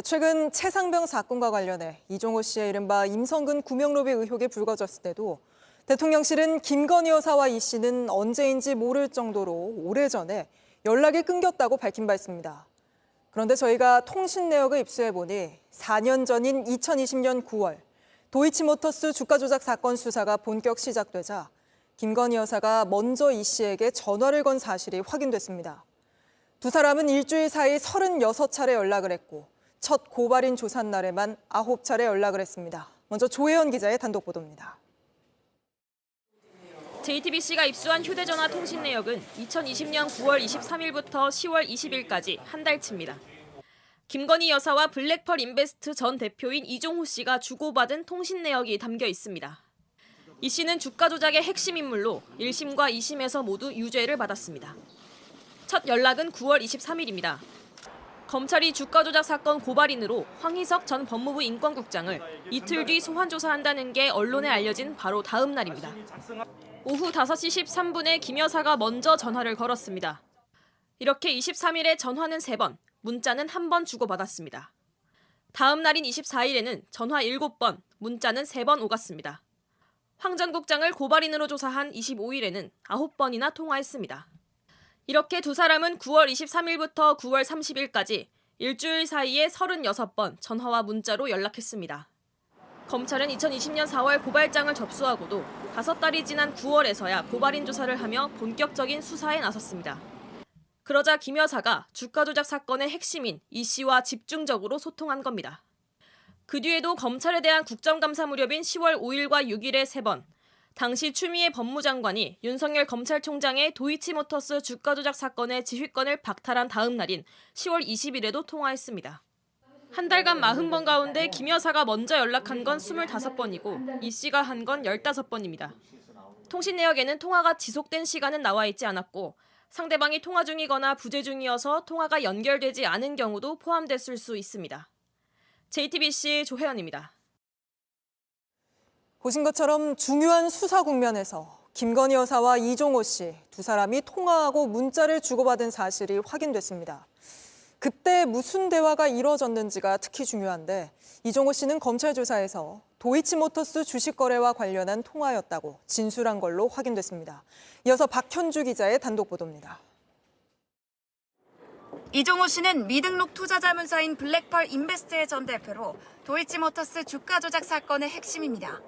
최근 최상병 사건과 관련해 이종호 씨의 이른바 임성근 구명로비 의혹이 불거졌을 때도 대통령실은 김건희 여사와 이 씨는 언제인지 모를 정도로 오래전에 연락이 끊겼다고 밝힌 바 있습니다. 그런데 저희가 통신 내역을 입수해보니 4년 전인 2020년 9월 도이치모터스 주가 조작 사건 수사가 본격 시작되자 김건희 여사가 먼저 이 씨에게 전화를 건 사실이 확인됐습니다. 두 사람은 일주일 사이 36차례 연락을 했고 첫 고발인 조사 날에만 9차례 연락을 했습니다. 먼저 조혜연 기자의 단독 보도입니다. JTBC가 입수한 휴대전화 통신 내역은 2020년 9월 23일부터 10월 20일까지 한 달치입니다. 김건희 여사와 블랙펄 인베스트 전 대표인 이종호 씨가 주고받은 통신 내역이 담겨 있습니다. 이 씨는 주가 조작의 핵심 인물로 1심과 2심에서 모두 유죄를 받았습니다. 첫 연락은 9월 23일입니다. 검찰이 주가 조작 사건 고발인으로 황희석 전 법무부 인권국장을 이틀 뒤 소환 조사한다는 게 언론에 알려진 바로 다음 날입니다. 오후 5시 13분에 김 여사가 먼저 전화를 걸었습니다. 이렇게 23일에 전화는 3번, 문자는 1번 주고받았습니다. 다음 날인 24일에는 전화 7번, 문자는 3번 오갔습니다. 황 전 국장을 고발인으로 조사한 25일에는 9번이나 통화했습니다. 이렇게 두 사람은 9월 23일부터 9월 30일까지 일주일 사이에 36번 전화와 문자로 연락했습니다. 검찰은 2020년 4월 고발장을 접수하고도 5달이 지난 9월에서야 고발인 조사를 하며 본격적인 수사에 나섰습니다. 그러자 김 여사가 주가 조작 사건의 핵심인 이 씨와 집중적으로 소통한 겁니다. 그 뒤에도 검찰에 대한 국정감사 무렵인 10월 5일과 6일에 3번, 당시 추미애 법무장관이 윤석열 검찰총장의 도이치모터스 주가 조작 사건의 지휘권을 박탈한 다음 날인 10월 20일에도 통화했습니다. 한 달간 40번 가운데 김 여사가 먼저 연락한 건 25번이고 이 씨가 한 건 15번입니다. 통신 내역에는 통화가 지속된 시간은 나와 있지 않았고 상대방이 통화 중이거나 부재 중이어서 통화가 연결되지 않은 경우도 포함됐을 수 있습니다. JTBC 조혜연입니다. 보신 것처럼 중요한 수사 국면에서 김건희 여사와 이종호 씨 두 사람이 통화하고 문자를 주고받은 사실이 확인됐습니다. 그때 무슨 대화가 이뤄졌는지가 특히 중요한데 이종호 씨는 검찰 조사에서 도이치모터스 주식 거래와 관련한 통화였다고 진술한 걸로 확인됐습니다. 이어서 박현주 기자의 단독 보도입니다. 이종호 씨는 미등록 투자자문사인 블랙펄 인베스트의 전 대표로 도이치모터스 주가 조작 사건의 핵심입니다.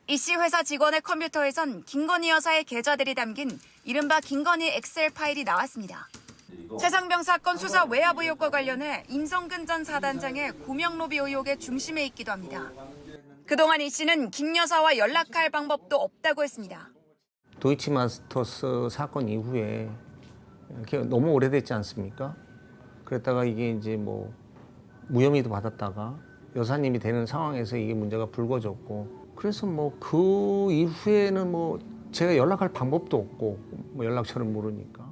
이 씨 회사 직원의 컴퓨터에선 김건희 여사의 계좌들이 담긴 이른바 김건희 엑셀 파일이 나왔습니다. 최상병 사건 수사 외압 의혹과 관련해 임성근 전 사단장의 구명로비 의혹의 중심에 있기도 합니다. 그동안 이 씨는 김 여사와 연락할 방법도 없다고 했습니다. 도이치모터스 사건 이후에 너무 오래됐지 않습니까? 그랬다가 이게 이제 뭐 무혐의도 받았다가 여사님이 되는 상황에서 이게 문제가 불거졌고 그래서 뭐 그 이후에는 뭐 제가 연락할 방법도 없고 뭐 연락처를 모르니까.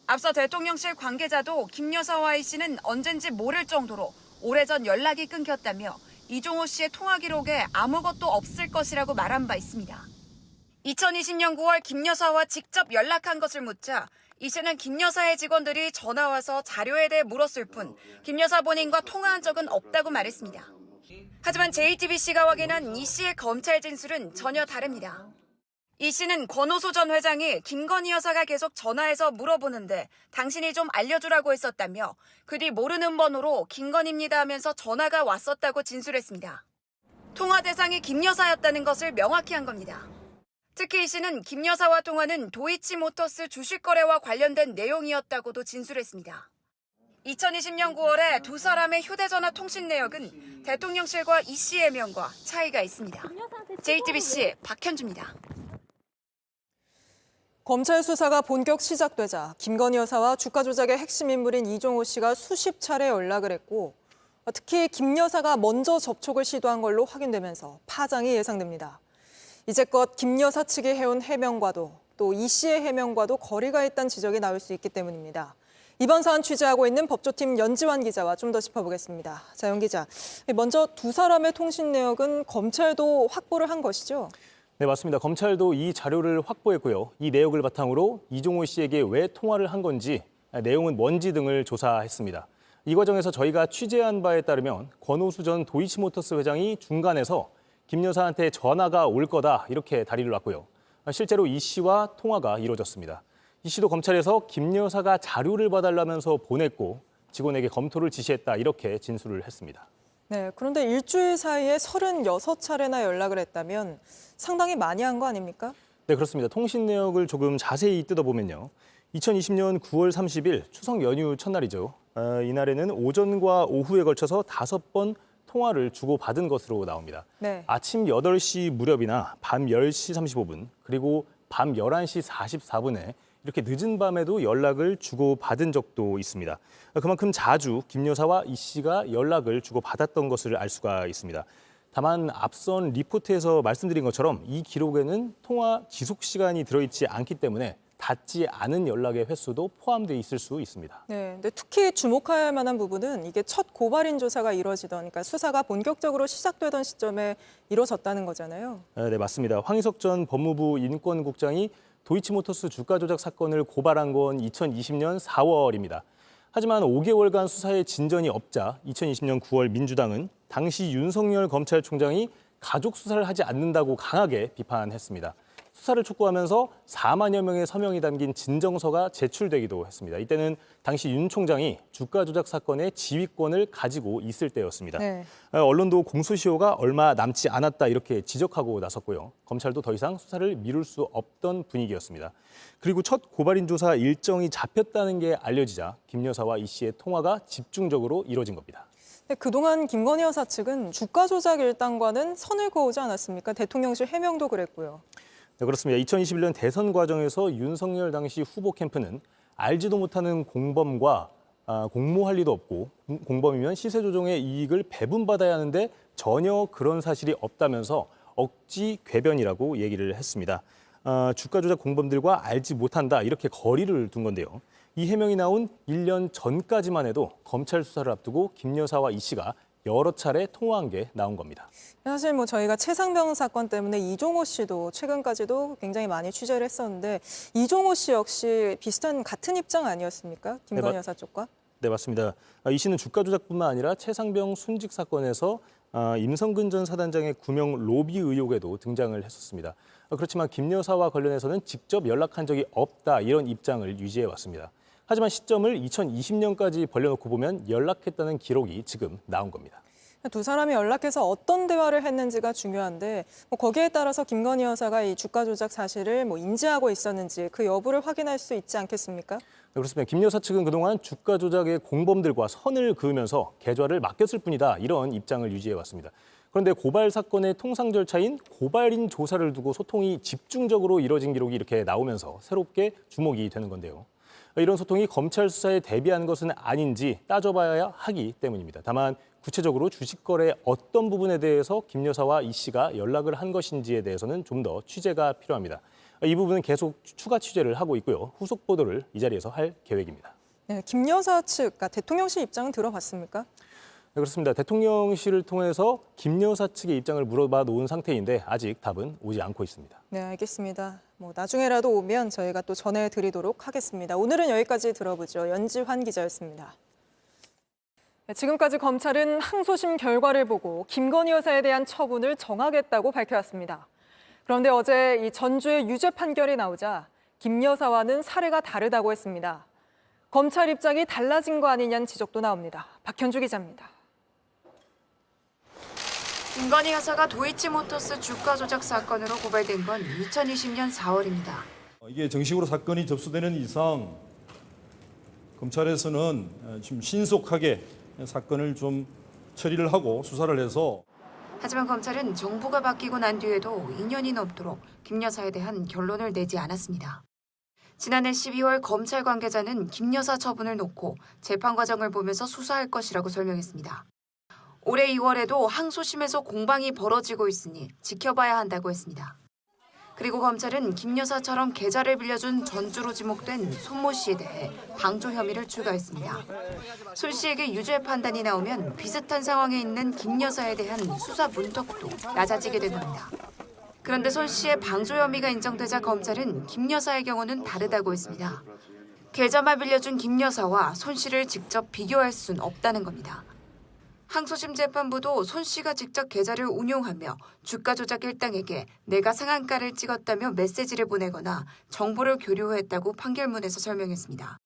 앞서 대통령실 관계자도 김 여사와 이 씨는 언젠지 모를 정도로 오래전 연락이 끊겼다며 이종호 씨의 통화 기록에 아무것도 없을 것이라고 말한 바 있습니다. 2020년 9월 김 여사와 직접 연락한 것을 묻자 이 씨는 김 여사의 직원들이 전화 와서 자료에 대해 물었을 뿐 김 여사 본인과 통화한 적은 없다고 말했습니다. 하지만 JTBC가 확인한 이 씨의 검찰 진술은 전혀 다릅니다. 이 씨는 권오수 전 회장이 김건희 여사가 계속 전화해서 물어보는데 당신이 좀 알려주라고 했었다며 그 뒤 모르는 번호로 김건희입니다 하면서 전화가 왔었다고 진술했습니다. 통화 대상이 김 여사였다는 것을 명확히 한 겁니다. 특히 이 씨는 김 여사와 통화는 도이치모터스 주식 거래와 관련된 내용이었다고도 진술했습니다. 2020년 9월에 두 사람의 휴대전화 통신 내역은 대통령실과 이 씨의 해명과 차이가 있습니다. JTBC 박현주입니다. 검찰 수사가 본격 시작되자 김건희 여사와 주가 조작의 핵심 인물인 이종호 씨가 수십 차례 연락을 했고 특히 김 여사가 먼저 접촉을 시도한 걸로 확인되면서 파장이 예상됩니다. 이제껏 김 여사 측이 해온 해명과도 또 이 씨의 해명과도 거리가 있다는 지적이 나올 수 있기 때문입니다. 이번 사안 취재하고 있는 법조팀 연지환 기자와 좀 더 짚어보겠습니다. 자, 연 기자, 먼저 두 사람의 통신 내역은 검찰도 확보를 한 것이죠? 네, 맞습니다. 검찰도 이 자료를 확보했고요. 이 내역을 바탕으로 이종호 씨에게 왜 통화를 한 건지, 내용은 뭔지 등을 조사했습니다. 이 과정에서 저희가 취재한 바에 따르면 권오수 전 도이치모터스 회장이 중간에서 김 여사한테 전화가 올 거다 이렇게 다리를 놨고요. 실제로 이 씨와 통화가 이루어졌습니다. 이 씨도 검찰에서 김 여사가 자료를 봐달라면서 보냈고 직원에게 검토를 지시했다 이렇게 진술을 했습니다. 네, 그런데 일주일 사이에 36차례나 연락을 했다면 상당히 많이 한 거 아닙니까? 네, 그렇습니다. 통신 내역을 조금 자세히 뜯어보면요. 2020년 9월 30일 추석 연휴 첫날이죠. 이날에는 오전과 오후에 걸쳐서 5번 통화를 주고받은 것으로 나옵니다. 네. 아침 8시 무렵이나 밤 10시 35분, 그리고 밤 11시 44분에 이렇게 늦은 밤에도 연락을 주고받은 적도 있습니다. 그만큼 자주 김 여사와 이 씨가 연락을 주고받았던 것을 알 수가 있습니다. 다만 앞선 리포트에서 말씀드린 것처럼 이 기록에는 통화 지속 시간이 들어있지 않기 때문에 닿지 않은 연락의 횟수도 포함되어 있을 수 있습니다. 네, 근데 특히 주목할 만한 부분은 이게 첫 고발인 조사가 이루어지던, 그러니까 수사가 본격적으로 시작되던 시점에 이루어졌다는 거잖아요. 네, 맞습니다. 황희석 전 법무부 인권국장이 도이치모터스 주가 조작 사건을 고발한 건 2020년 4월입니다. 하지만 5개월간 수사에 진전이 없자 2020년 9월 민주당은 당시 윤석열 검찰총장이 가족 수사를 하지 않는다고 강하게 비판했습니다. 수사를 촉구하면서 4만여 명의 서명이 담긴 진정서가 제출되기도 했습니다. 이때는 당시 윤 총장이 주가 조작 사건의 지휘권을 가지고 있을 때였습니다. 네. 언론도 공소시효가 얼마 남지 않았다 이렇게 지적하고 나섰고요. 검찰도 더 이상 수사를 미룰 수 없던 분위기였습니다. 그리고 첫 고발인 조사 일정이 잡혔다는 게 알려지자 김 여사와 이 씨의 통화가 집중적으로 이뤄진 겁니다. 근데 그동안 김건희 여사 측은 주가 조작 일당과는 선을 그어오지 않았습니까? 대통령실 해명도 그랬고요. 네, 그렇습니다. 2021년 대선 과정에서 윤석열 당시 후보 캠프는 알지도 못하는 공범과 공모할 리도 없고 공범이면 시세 조정의 이익을 배분받아야 하는데 전혀 그런 사실이 없다면서 억지 궤변이라고 얘기를 했습니다. 주가 조작 공범들과 알지 못한다 이렇게 거리를 둔 건데요. 이 해명이 나온 1년 전까지만 해도 검찰 수사를 앞두고 김 여사와 이 씨가 여러 차례 통화한 게 나온 겁니다. 사실 뭐 저희가 최상병 사건 때문에 이종호 씨도 최근까지도 굉장히 많이 취재를 했었는데 이종호 씨 역시 비슷한 같은 입장 아니었습니까? 김건희 여사 쪽과? 네, 맞습니다. 이 씨는 주가 조작뿐만 아니라 최상병 순직 사건에서 임성근 전 사단장의 구명 로비 의혹에도 등장을 했었습니다. 그렇지만 김 여사와 관련해서는 직접 연락한 적이 없다 이런 입장을 유지해 왔습니다. 하지만 시점을 2020년까지 벌려놓고 보면 연락했다는 기록이 지금 나온 겁니다. 두 사람이 연락해서 어떤 대화를 했는지가 중요한데 거기에 따라서 김건희 여사가 이 주가 조작 사실을 인지하고 있었는지 그 여부를 확인할 수 있지 않겠습니까? 네, 그렇습니다. 김 여사 측은 그동안 주가 조작의 공범들과 선을 그으면서 계좌를 맡겼을 뿐이다 이런 입장을 유지해 왔습니다. 그런데 고발 사건의 통상 절차인 고발인 조사를 두고 소통이 집중적으로 이뤄진 기록이 이렇게 나오면서 새롭게 주목이 되는 건데요. 이런 소통이 검찰 수사에 대비한 것은 아닌지 따져봐야 하기 때문입니다. 다만 구체적으로 주식 거래 어떤 부분에 대해서 김 여사와 이 씨가 연락을 한 것인지에 대해서는 좀 더 취재가 필요합니다. 이 부분은 계속 추가 취재를 하고 있고요. 후속 보도를 이 자리에서 할 계획입니다. 네, 김 여사 측, 그러니까 대통령실 입장은 들어봤습니까? 네, 그렇습니다. 대통령실을 통해서 김 여사 측의 입장을 물어봐 놓은 상태인데 아직 답은 오지 않고 있습니다. 네, 알겠습니다. 나중에라도 오면 저희가 또 전해드리도록 하겠습니다. 오늘은 여기까지 들어보죠. 연지환 기자였습니다. 네, 지금까지 검찰은 항소심 결과를 보고 김건희 여사에 대한 처분을 정하겠다고 밝혀왔습니다. 그런데 어제 이 전주의 유죄 판결이 나오자 김 여사와는 사례가 다르다고 했습니다. 검찰 입장이 달라진 거 아니냐는 지적도 나옵니다. 박현주 기자입니다. 김건희 여사가 도이치모터스 주가 조작 사건으로 고발된 건 2020년 4월입니다. 이게 정식으로 사건이 접수되는 이상 검찰에서는 좀 신속하게 사건을 좀 처리를 하고 수사를 해서 하지만 검찰은 정부가 바뀌고 난 뒤에도 2년이 넘도록 김 여사에 대한 결론을 내지 않았습니다. 지난해 12월 검찰 관계자는 김 여사 처분을 놓고 재판 과정을 보면서 수사할 것이라고 설명했습니다. 올해 2월에도 항소심에서 공방이 벌어지고 있으니 지켜봐야 한다고 했습니다. 그리고 검찰은 김 여사처럼 계좌를 빌려준 전주로 지목된 손모 씨에 대해 방조 혐의를 추가했습니다. 손 씨에게 유죄 판단이 나오면 비슷한 상황에 있는 김 여사에 대한 수사 문턱도 낮아지게 된 겁니다. 그런데 손 씨의 방조 혐의가 인정되자 검찰은 김 여사의 경우는 다르다고 했습니다. 계좌만 빌려준 김 여사와 손 씨를 직접 비교할 순 없다는 겁니다. 항소심 재판부도 손 씨가 직접 계좌를 운용하며 주가 조작 일당에게 내가 상한가를 찍었다며 메시지를 보내거나 정보를 교류했다고 판결문에서 설명했습니다.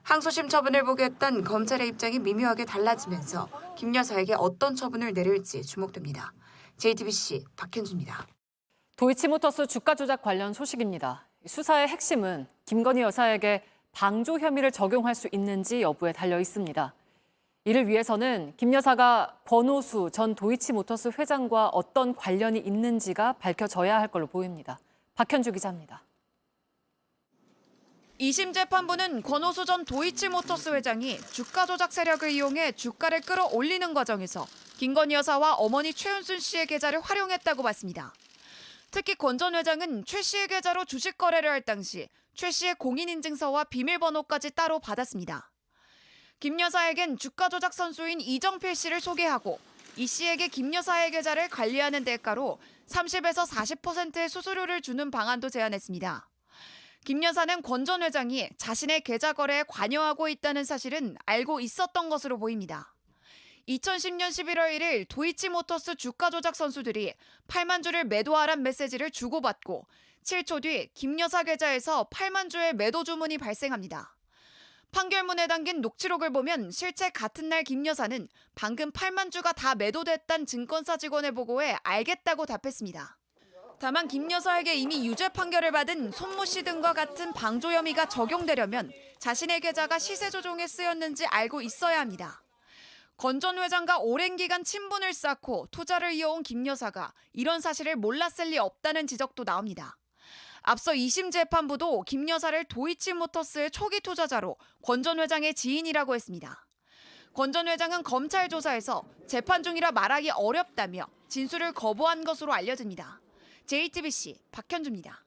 항소심 처분을 보겠다는 검찰의 입장이 미묘하게 달라지면서 김 여사에게 어떤 처분을 내릴지 주목됩니다. JTBC 박현주입니다. 도이치모터스 주가 조작 관련 소식입니다. 수사의 핵심은 김건희 여사에게 방조 혐의를 적용할 수 있는지 여부에 달려 있습니다. 이를 위해서는 김 여사가 권오수 전 도이치모터스 회장과 어떤 관련이 있는지가 밝혀져야 할 걸로 보입니다. 박현주 기자입니다. 2심 재판부는 권오수 전 도이치모터스 회장이 주가 조작 세력을 이용해 주가를 끌어올리는 과정에서 김건희 여사와 어머니 최은순 씨의 계좌를 활용했다고 봤습니다. 특히 권 전 회장은 최 씨의 계좌로 주식 거래를 할 당시 최 씨의 공인인증서와 비밀번호까지 따로 받았습니다. 김 여사에겐 주가 조작 선수인 이정필 씨를 소개하고 이 씨에게 김 여사의 계좌를 관리하는 대가로 30에서 40%의 수수료를 주는 방안도 제안했습니다. 김 여사는 권 전 회장이 자신의 계좌 거래에 관여하고 있다는 사실은 알고 있었던 것으로 보입니다. 2010년 11월 1일 도이치모터스 주가 조작 선수들이 8만 주를 매도하란 메시지를 주고받고 7초 뒤 김 여사 계좌에서 8만 주의 매도 주문이 발생합니다. 판결문에 담긴 녹취록을 보면 실제 같은 날 김 여사는 방금 8만 주가 다 매도됐다는 증권사 직원의 보고에 알겠다고 답했습니다. 다만 김 여사에게 이미 유죄 판결을 받은 손모 씨 등과 같은 방조 혐의가 적용되려면 자신의 계좌가 시세 조종에 쓰였는지 알고 있어야 합니다. 권 전 회장과 오랜 기간 친분을 쌓고 투자를 이어온 김 여사가 이런 사실을 몰랐을 리 없다는 지적도 나옵니다. 앞서 2심 재판부도 김 여사를 도이치모터스의 초기 투자자로 권 전 회장의 지인이라고 했습니다. 권 전 회장은 검찰 조사에서 재판 중이라 말하기 어렵다며 진술을 거부한 것으로 알려집니다. JTBC 박현주입니다.